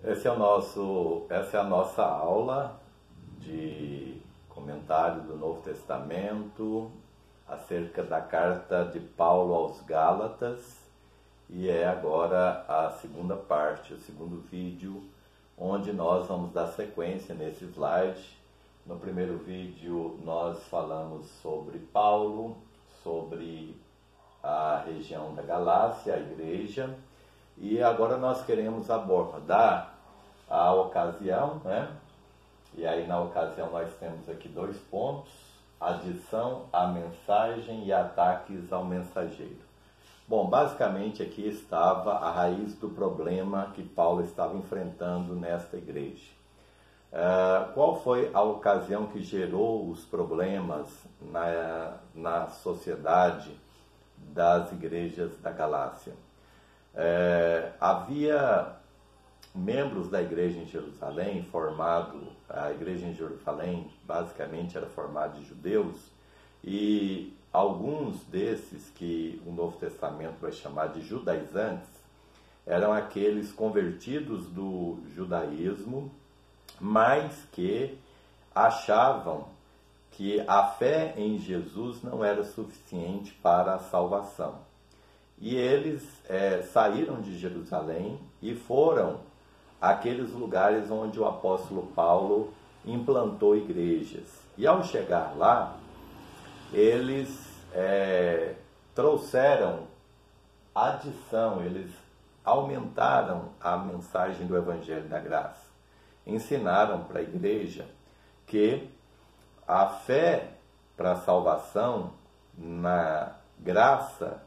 Essa é a nossa aula de comentário do Novo Testamento acerca da carta de Paulo aos Gálatas, e é agora a segunda parte, o segundo vídeo, onde nós vamos dar sequência nesse slide. No primeiro vídeo nós falamos sobre Paulo, sobre a região da Galácia, a igreja, e agora nós queremos abordar a ocasião, né? E aí na ocasião nós temos aqui 2 pontos: adição à mensagem e ataques ao mensageiro. Bom, basicamente aqui estava a raiz do problema que Paulo estava enfrentando nesta igreja. Qual foi a ocasião que gerou os problemas na sociedade das igrejas da Galácia? Havia membros da igreja em Jerusalém, a igreja em Jerusalém basicamente era formada de judeus, e alguns desses que o Novo Testamento vai chamar de judaizantes eram aqueles convertidos do judaísmo, mas que achavam que a fé em Jesus não era suficiente para a salvação. E eles saíram de Jerusalém e foram àqueles lugares onde o apóstolo Paulo implantou igrejas. E ao chegar lá, eles trouxeram adição, eles aumentaram a mensagem do Evangelho da Graça. Ensinaram para a igreja que a fé para a salvação na graça,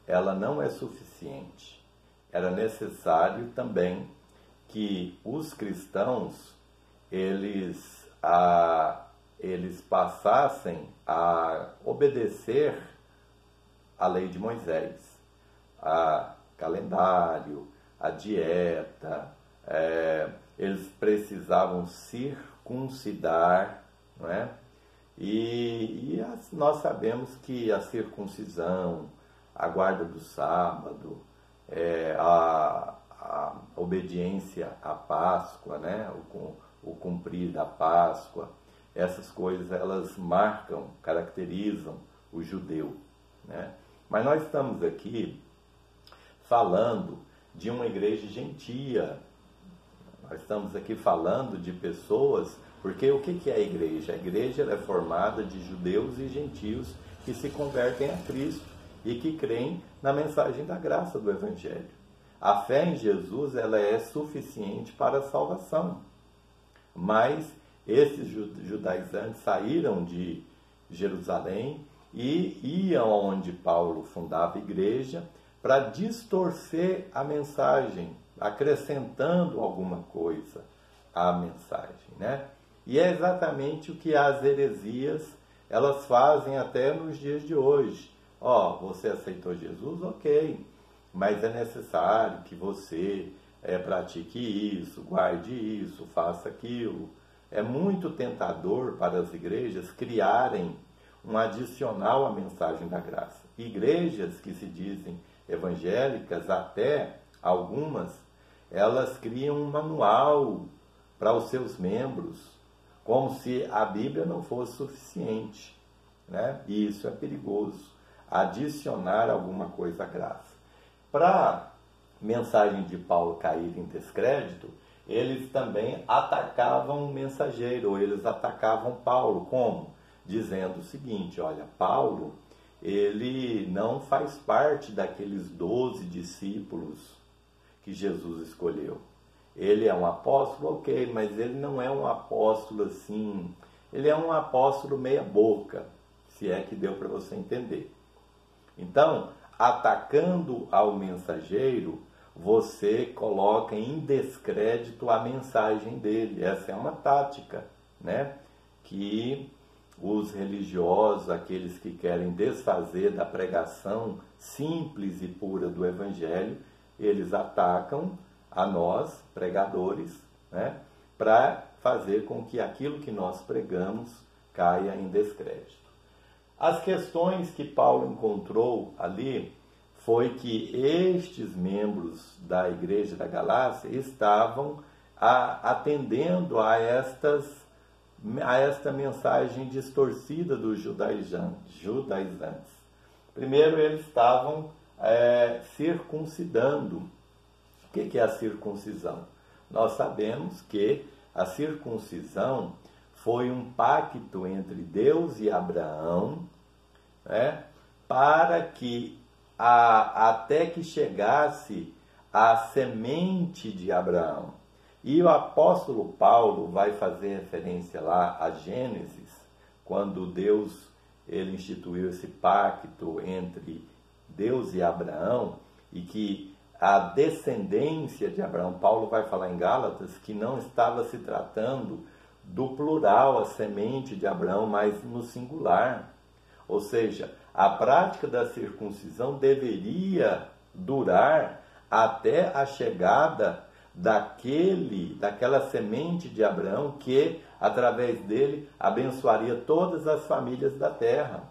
ela não é suficiente. Era necessário também que os cristãos eles passassem a obedecer a lei de Moisés, a calendário, a dieta, eles precisavam circuncidar, não é? Nós sabemos que a circuncisão, a guarda do sábado, a obediência à Páscoa, né? O cumprir da Páscoa, essas coisas elas marcam, caracterizam o judeu, né? Mas nós estamos aqui falando de uma igreja gentia. Nós estamos aqui falando de pessoas, porque o que é a igreja? A igreja é formada de judeus e gentios que se convertem a Cristo e que creem na mensagem da graça do Evangelho. A fé em Jesus ela é suficiente para a salvação. Mas esses judaizantes saíram de Jerusalém e iam onde Paulo fundava a igreja para distorcer a mensagem, acrescentando alguma coisa à mensagem, né? E é exatamente o que as heresias elas fazem até nos dias de hoje. Você aceitou Jesus? Ok, mas é necessário que você pratique isso, guarde isso, faça aquilo. É muito tentador para as igrejas criarem um adicional à mensagem da graça. Igrejas que se dizem evangélicas, até algumas, elas criam um manual para os seus membros, como se a Bíblia não fosse suficiente, né? E isso é perigoso, adicionar alguma coisa à graça. Para a mensagem de Paulo cair em descrédito, eles também atacavam o mensageiro, ou eles atacavam Paulo. Como? Dizendo o seguinte: olha, Paulo, ele não faz parte daqueles 12 discípulos que Jesus escolheu. Ele é um apóstolo, ok, mas ele não é um apóstolo assim, ele é um apóstolo meia boca, se é que deu para você entender. Então, atacando ao mensageiro, você coloca em descrédito a mensagem dele. Essa é uma tática, né? Que os religiosos, aqueles que querem desfazer da pregação simples e pura do Evangelho, eles atacam a nós, pregadores, né? Para fazer com que aquilo que nós pregamos caia em descrédito. As questões que Paulo encontrou ali foi que estes membros da igreja da Galácia estavam atendendo a esta mensagem distorcida dos judaizantes. Primeiro, eles estavam circuncidando. O que é a circuncisão? Nós sabemos que a circuncisão foi um pacto entre Deus e Abraão, né, para que até que chegasse a semente de Abraão. E o apóstolo Paulo vai fazer referência lá a Gênesis, quando Deus ele instituiu esse pacto entre Deus e Abraão, e que a descendência de Abraão, Paulo vai falar em Gálatas, que não estava se tratando do plural, a semente de Abraão, mas no singular. Ou seja, a prática da circuncisão deveria durar até a chegada daquela semente de Abraão que, através dele, abençoaria todas as famílias da terra.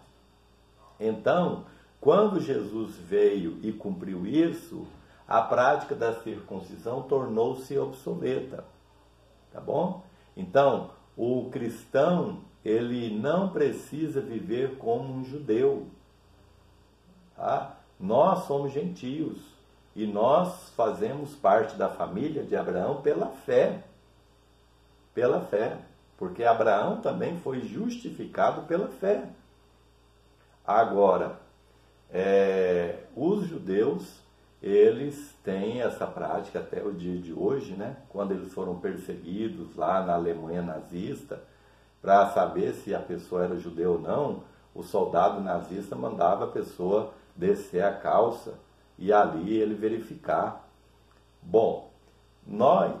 Então, quando Jesus veio e cumpriu isso, a prática da circuncisão tornou-se obsoleta. Tá bom? Então, o cristão, ele não precisa viver como um judeu. Tá? Nós somos gentios e nós fazemos parte da família de Abraão pela fé. Pela fé. Porque Abraão também foi justificado pela fé. Agora, os judeus, eles têm essa prática até o dia de hoje, né? Quando eles foram perseguidos lá na Alemanha nazista, para saber se a pessoa era judeu ou não, o soldado nazista mandava a pessoa descer a calça e ali ele verificar. Bom, nós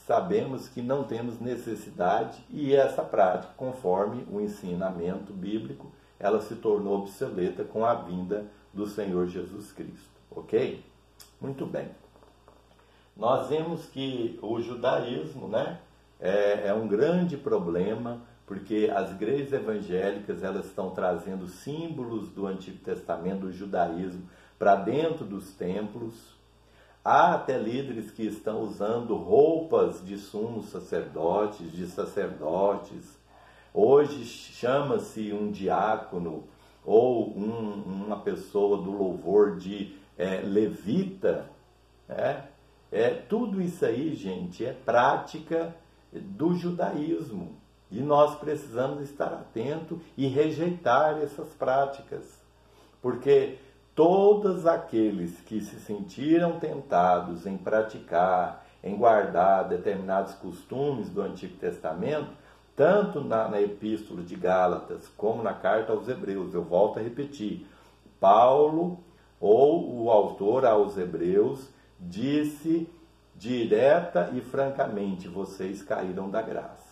sabemos que não temos necessidade e essa prática, conforme o ensinamento bíblico, ela se tornou obsoleta com a vinda do Senhor Jesus Cristo. Ok? Muito bem. Nós vemos que o judaísmo, né, é um grande problema, porque as igrejas evangélicas elas estão trazendo símbolos do Antigo Testamento, do judaísmo, para dentro dos templos. Há até líderes que estão usando roupas de sumos sacerdotes, de sacerdotes. Hoje chama-se um diácono ou uma pessoa do louvor de levita. Tudo isso aí, gente, é prática do judaísmo. E nós precisamos estar atentos e rejeitar essas práticas. Porque todos aqueles que se sentiram tentados em praticar, em guardar determinados costumes do Antigo Testamento, tanto na Epístola de Gálatas como na Carta aos Hebreus, eu volto a repetir, Paulo, ou o autor aos Hebreus, disse direta e francamente, vocês caíram da graça.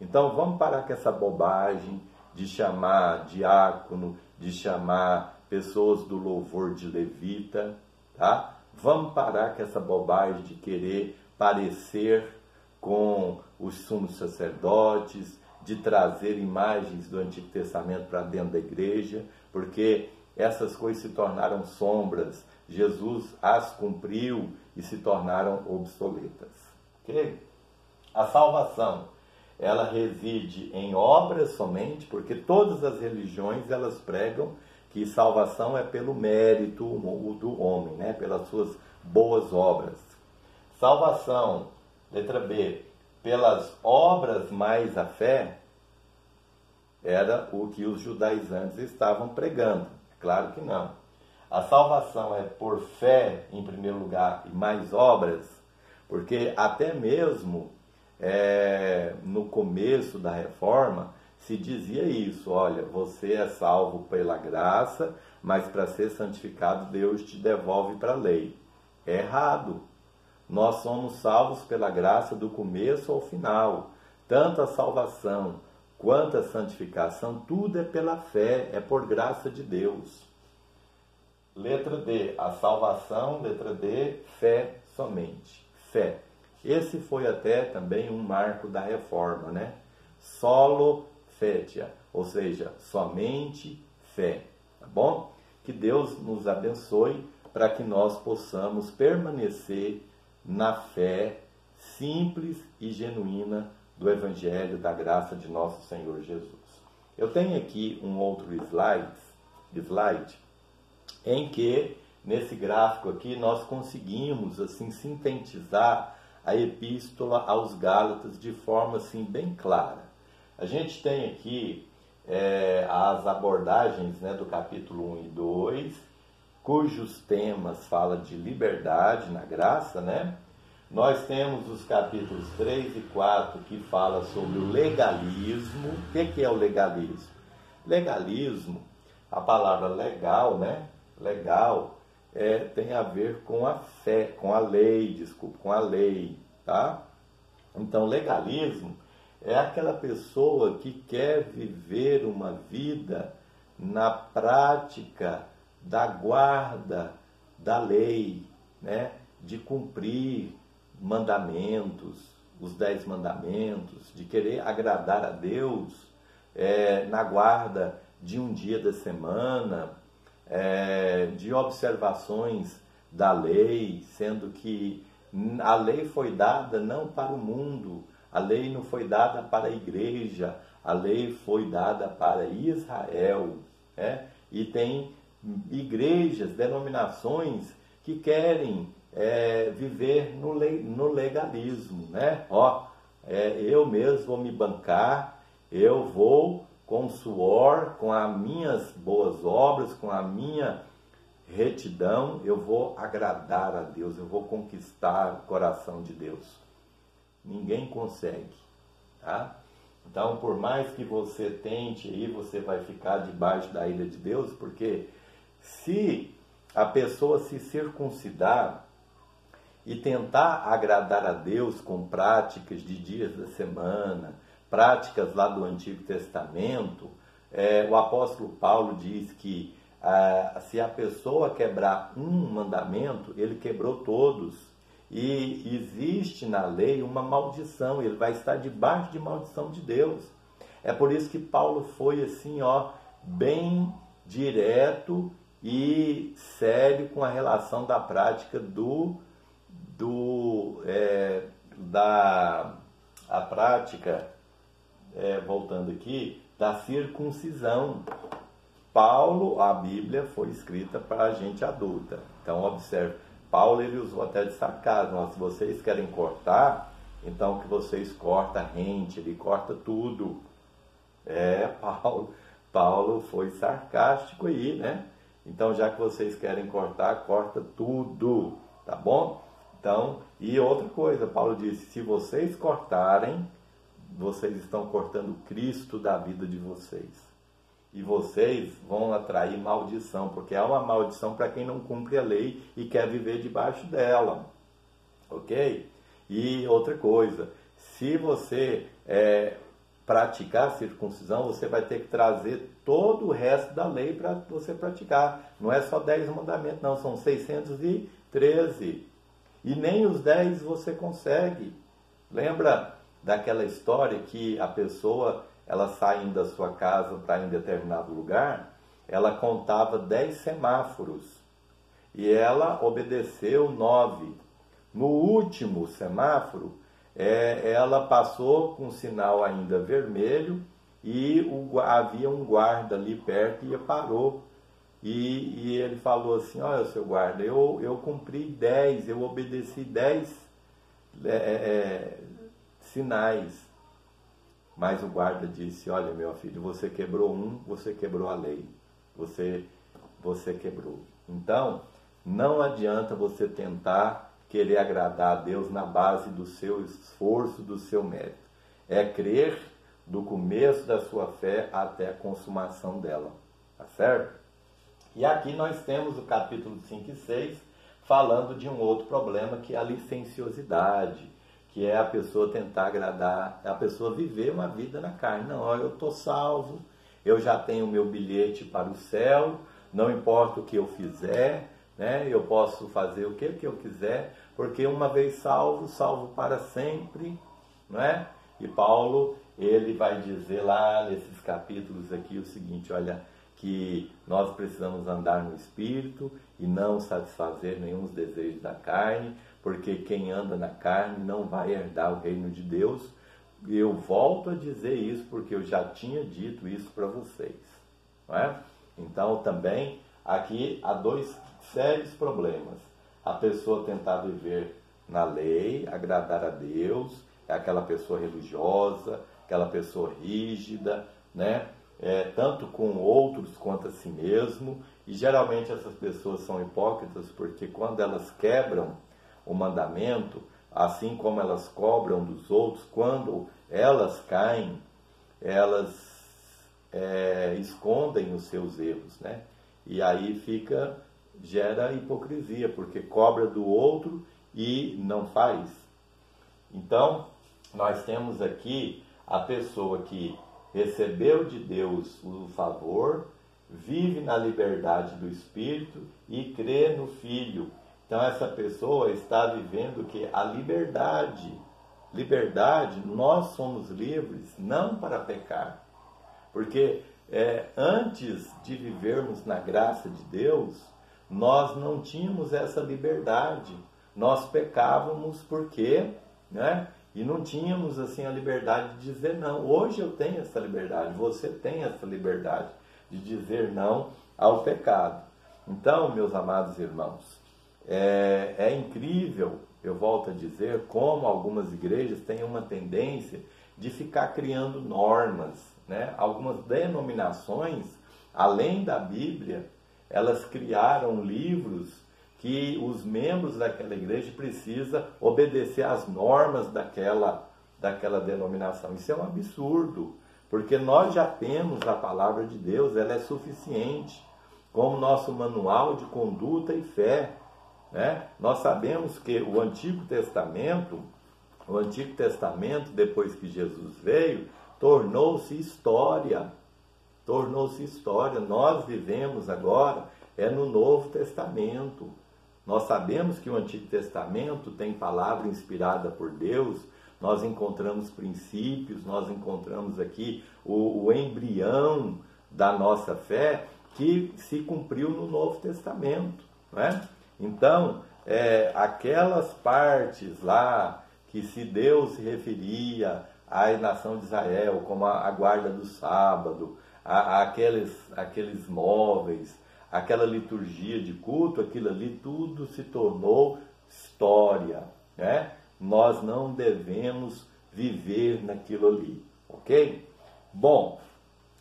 Então vamos parar com essa bobagem de chamar diácono, de chamar pessoas do louvor de levita, tá? Vamos parar com essa bobagem de querer parecer com os sumos sacerdotes, de trazer imagens do Antigo Testamento para dentro da igreja, porque essas coisas se tornaram sombras. Jesus as cumpriu e se tornaram obsoletas. Okay? A salvação, ela reside em obras somente, porque todas as religiões elas pregam que salvação é pelo mérito do homem, né? Pelas suas boas obras. Salvação, letra B, pelas obras mais a fé, era o que os judaizantes estavam pregando. Claro que não. A salvação é por fé, em primeiro lugar, e mais obras, porque até mesmo no começo da reforma se dizia isso, olha, você é salvo pela graça, mas para ser santificado Deus te devolve para a lei. É errado. Nós somos salvos pela graça do começo ao final. Tanto a salvação quanto a santificação, tudo é pela fé, é por graça de Deus. Letra D, a salvação, letra D, fé somente. Fé. Esse foi até também um marco da reforma, né? Solo fetiam, ou seja, somente fé. Tá bom? Que Deus nos abençoe para que nós possamos permanecer na fé simples e genuína do Evangelho da graça de nosso Senhor Jesus. Eu tenho aqui um outro slide em que, nesse gráfico aqui, nós conseguimos assim sintetizar a epístola aos Gálatas de forma assim bem clara. A gente tem aqui as abordagens, né, do capítulo 1 e 2, cujos temas falam de liberdade na graça, né? Nós temos os capítulos 3 e 4 que falam sobre o legalismo. O que é o legalismo? Legalismo, a palavra legal, né? Legal tem a ver com a fé, com a lei, com a lei, tá? Então, legalismo é aquela pessoa que quer viver uma vida na prática da guarda da lei, né? De cumprir mandamentos, os 10 mandamentos, de querer agradar a Deus na guarda de um dia da semana, de observações da lei, sendo que a lei foi dada não para o mundo, a lei não foi dada para a igreja, a lei foi dada para Israel, né? E tem igrejas, denominações que querem viver no legalismo, né? Eu mesmo vou me bancar, eu vou com suor, com as minhas boas obras, com a minha retidão, eu vou agradar a Deus, eu vou conquistar o coração de Deus. Ninguém consegue, tá? Então, por mais que você tente aí, você vai ficar debaixo da ira de Deus, porque se a pessoa se circuncidar e tentar agradar a Deus com práticas de dias da semana, práticas lá do Antigo Testamento, o apóstolo Paulo diz que se a pessoa quebrar um mandamento, ele quebrou todos. E existe na lei uma maldição, ele vai estar debaixo de maldição de Deus. É por isso que Paulo foi assim, bem direto e sério com a relação da prática voltando aqui, da circuncisão. Paulo, a Bíblia foi escrita para a gente adulta. Então, observe, Paulo ele usou até de sarcasmo. Se vocês querem cortar, então que vocês cortam rente, ele corta tudo. Paulo foi sarcástico aí, né? Então, já que vocês querem cortar, corta tudo, tá bom? Então, e outra coisa, Paulo disse, se vocês cortarem, vocês estão cortando Cristo da vida de vocês. E vocês vão atrair maldição, porque há uma maldição para quem não cumpre a lei e quer viver debaixo dela. Ok? E outra coisa, se você praticar a circuncisão, você vai ter que trazer todo o resto da lei para você praticar. Não é só 10 mandamentos, não, são 613. E nem os 10 você consegue. Lembra daquela história que a pessoa, ela saindo da sua casa para ir em determinado lugar, ela contava 10 semáforos e ela obedeceu 9. No último semáforo, ela passou com o sinal ainda vermelho e havia um guarda ali perto e parou. E ele falou assim, olha, seu guarda, eu cumpri 10, eu obedeci 10 sinais. Mas o guarda disse, olha, meu filho, você quebrou você quebrou a lei. Você quebrou. Então, não adianta você tentar querer agradar a Deus na base do seu esforço, do seu mérito. É crer do começo da sua fé até a consumação dela. Tá certo? E aqui nós temos o capítulo 5 e 6 falando de um outro problema, que é a licenciosidade, que é a pessoa tentar agradar, a pessoa viver uma vida na carne. Não, eu estou salvo, eu já tenho meu bilhete para o céu, não importa o que eu fizer, né? Eu posso fazer o que eu quiser, porque uma vez salvo, salvo para sempre, não é? E Paulo, ele vai dizer lá nesses capítulos aqui o seguinte, olha, que nós precisamos andar no Espírito e não satisfazer nenhum dos desejos da carne, porque quem anda na carne não vai herdar o reino de Deus. E eu volto a dizer isso porque eu já tinha dito isso para vocês, não é? Então também aqui há dois sérios problemas. A pessoa tentar viver na lei, agradar a Deus, é aquela pessoa religiosa, aquela pessoa rígida, né? Tanto com outros quanto a si mesmo. E geralmente essas pessoas são hipócritas porque quando elas quebram o mandamento, assim como elas cobram dos outros, quando elas caem, elas escondem os seus erros, né? E aí gera hipocrisia, porque cobra do outro e não faz. Então, nós temos aqui a pessoa que recebeu de Deus o favor, vive na liberdade do Espírito e crê no Filho. Então essa pessoa está vivendo que a liberdade, nós somos livres não para pecar. Porque antes de vivermos na graça de Deus, nós não tínhamos essa liberdade. Nós pecávamos porque, né? E não tínhamos assim a liberdade de dizer não. Hoje eu tenho essa liberdade, você tem essa liberdade de dizer não ao pecado. Então, meus amados irmãos, é incrível, eu volto a dizer, como algumas igrejas têm uma tendência de ficar criando normas, né? Algumas denominações, além da Bíblia, elas criaram livros que os membros daquela igreja precisam obedecer às normas daquela denominação. Isso é um absurdo, porque nós já temos a palavra de Deus, ela é suficiente como nosso manual de conduta e fé, né? Nós sabemos que o Antigo Testamento, depois que Jesus veio, tornou-se história. Nós vivemos agora no Novo Testamento. Nós sabemos que o Antigo Testamento tem palavra inspirada por Deus, nós encontramos princípios, nós encontramos aqui o embrião da nossa fé que se cumpriu no Novo Testamento, né? Então, aquelas partes lá que se Deus se referia à nação de Israel, como a guarda do sábado, aqueles móveis, aquela liturgia de culto, aquilo ali tudo se tornou história, né? Nós não devemos viver naquilo ali, ok? Bom,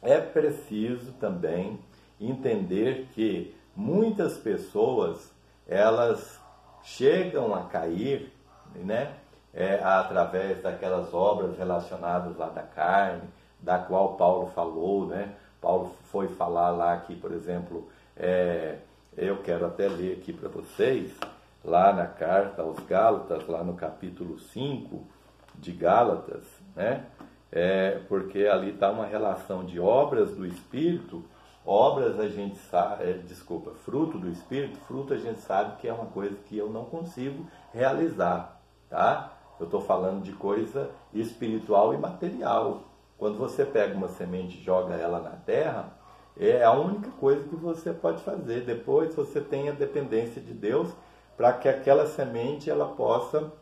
é preciso também entender que muitas pessoas, elas chegam a cair, né? Através daquelas obras relacionadas lá da carne, da qual Paulo falou, né? Paulo foi falar lá que, por exemplo, eu quero até ler aqui para vocês, lá na carta aos Gálatas, lá no capítulo 5 de Gálatas, né? Porque ali está uma relação de obras do Espírito. Obras a gente sabe, fruto do Espírito, fruto a gente sabe que é uma coisa que eu não consigo realizar, tá? Eu estou falando de coisa espiritual e material. Quando você pega uma semente e joga ela na terra, é a única coisa que você pode fazer. Depois você tem a dependência de Deus para que aquela semente ela possa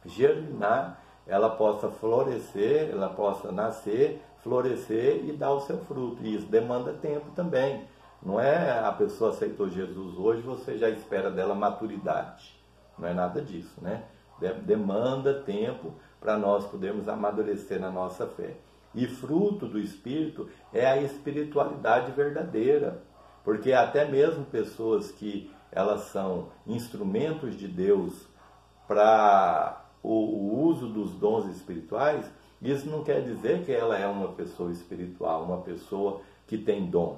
germinar, ela possa florescer, ela possa nascer, florescer e dar o seu fruto. E isso demanda tempo também. Não é a pessoa aceitou Jesus hoje, você já espera dela maturidade. Não é nada disso, né? Demanda tempo para nós podermos amadurecer na nossa fé. E fruto do Espírito é a espiritualidade verdadeira. Porque até mesmo pessoas que elas são instrumentos de Deus para o uso dos dons espirituais, isso não quer dizer que ela é uma pessoa espiritual, uma pessoa que tem dom,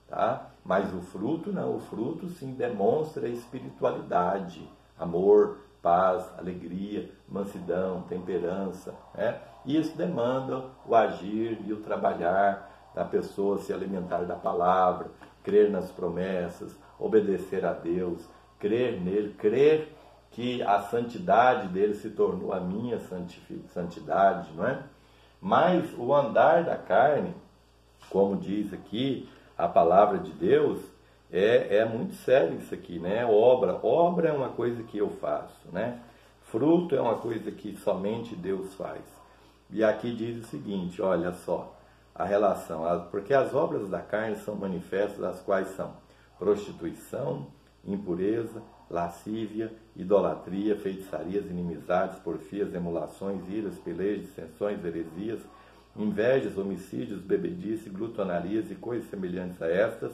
tá? Mas o fruto não, o fruto sim demonstra espiritualidade, amor, paz, alegria, mansidão, temperança, né? Isso demanda o agir e o trabalhar da pessoa, se alimentar da palavra, crer nas promessas, obedecer a Deus, crer nele, crer que a santidade dele se tornou a minha santidade, não é? Mas o andar da carne, como diz aqui a palavra de Deus, é muito sério isso aqui, né? Obra é uma coisa que eu faço, né? Fruto é uma coisa que somente Deus faz. E aqui diz o seguinte, olha só, a relação, porque as obras da carne são manifestas, as quais são prostituição, impureza, lascívia, idolatria, feitiçarias, inimizades, porfias, emulações, iras, pelejas, dissensões, heresias, invejas, homicídios, bebedice, glutonarias e coisas semelhantes a estas,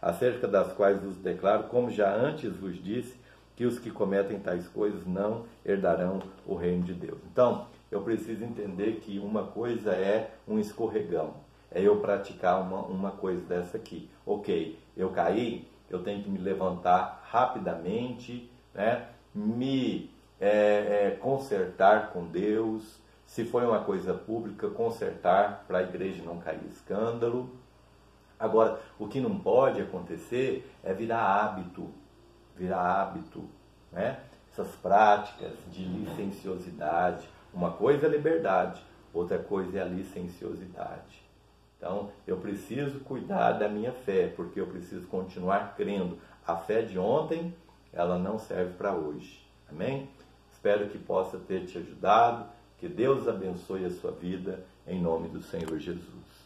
acerca das quais vos declaro, como já antes vos disse, que os que cometem tais coisas não herdarão o reino de Deus. Então, eu preciso entender que uma coisa é um escorregão, é eu praticar uma coisa dessa aqui. Ok, eu caí, eu tenho que me levantar rapidamente, né? Me consertar com Deus. Se foi uma coisa pública, consertar para a igreja não cair escândalo. Agora, o que não pode acontecer é virar hábito, né? Essas práticas de licenciosidade. Uma coisa é liberdade, outra coisa é a licenciosidade. Então, eu preciso cuidar da minha fé, porque eu preciso continuar crendo. A fé de ontem, ela não serve para hoje. Amém? Espero que possa ter te ajudado. Que Deus abençoe a sua vida, em nome do Senhor Jesus.